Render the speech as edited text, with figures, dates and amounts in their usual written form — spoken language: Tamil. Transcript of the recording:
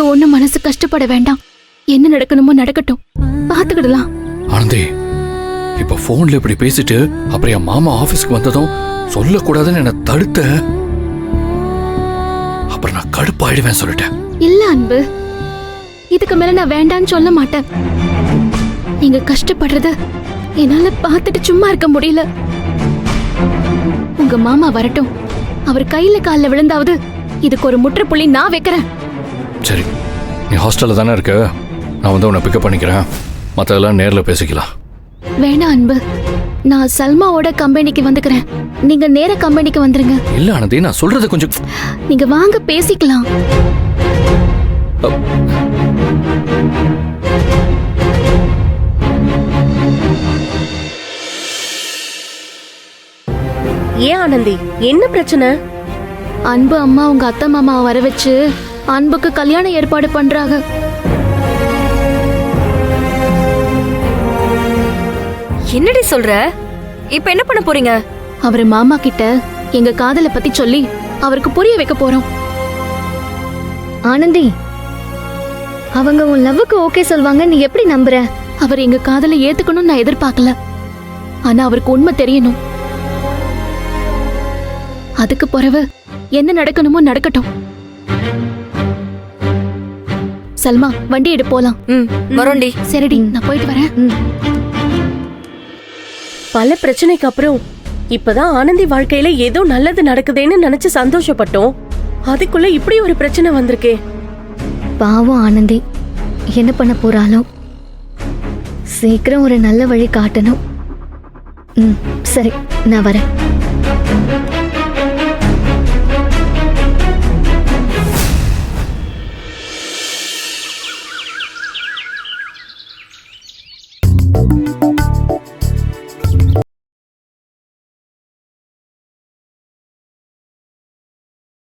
நீங்க ஒண்ணும் மனசு கஷ்டப்பட வேண்டாம். என்ன நடக்கணுமோ நடக்கட்டும், பாத்துக்கிடலாம். ஆனந்தி, இப்ப போன்ல இப்படி பேசிட்டு அப்புறம் என் மாமா ஆபீஸ்க்கு வந்ததும் சொல்லக்கூடாதுன்னு என்ன தடுத்த. அப்புறம் நான் கடுப்பாயிடுவேன் சொல்லிட்டேன். இல்ல அன்பு, இதுக்கு மேல நான் வேண்டான்னு சொல்ல மாட்டேன். நீங்க கஷ்டப்படுறத என்னால பார்த்துட்டு சும்மா இருக்க முடியல. உங்க மாமா வரட்டும், அவர் கையில கால்ல விழுந்தாவது இதுக்கு ஒரு முற்றுப்புள்ளி நான் வைக்கிறேன். சரி, நீ ஹாஸ்டல்ல தானே இருக்க, நான் வந்து உன்னை பிக்கப் பண்ணிக்கிறேன். மற்றதெல்லாம் நேர்ல பேசிக்கலாம். வேணாம் அன்பு, நான் சல்மாவோட கம்பெனிக்கு வந்துக்கிறேன். நீங்க நேர கம்பெனிக்கு வந்துருங்க. இல்ல ஆனந்தி, நான் சொல்றது கொஞ்சம். நீங்க வாங்க பேசிக்கலாம். ஏன் ஆனந்தி, என்ன பிரச்சனை? அன்பு அம்மா உங்க அத்தை மாமாவை வர வச்சு அன்புக்கு கல்யாண ஏற்பாடு பண்றாங்க. என்னடி சொல்ற? இப்ப என்ன பண்ண போறீங்க? அவரு மாமா கிட்ட எங்க காதலை பத்தி சொல்லி அவருக்கு புரிய வைக்க போறோம். ஆனந்தி, அவங்க உன் லவ்வுக்கு ஓகே சொல்வாங்க, நீ எப்படி நம்புற? அவர் எங்க காதலை ஏத்துக்கணும்னு நான் எதிர்பார்க்கல. ஆனா அவருக்கு உண்மை தெரியணும். அதுக்கு பிறகு என்ன நடக்கணுமோ நடக்கட்டும். சல்மா, வண்டி எடு போலாம். வரோண்டி. சரிடி, நான் போயிட்டு வரேன். பல பிரச்சனைக்கு அப்புறம் இப்பதான் ஆனந்தி வாழ்க்கையில ஏதோ நல்லது நடக்குதுன்னு நினைச்சு சந்தோஷப்பட்டோம். அதுக்குள்ள இப்படி ஒரு பிரச்சனை வந்திருக்கே. பாவம் ஆனந்தி, என்ன பண்ண போறாளோ? சீக்கிரம் ஒரு நல்ல வழி காட்டணும். சரி, நான் வரேன்.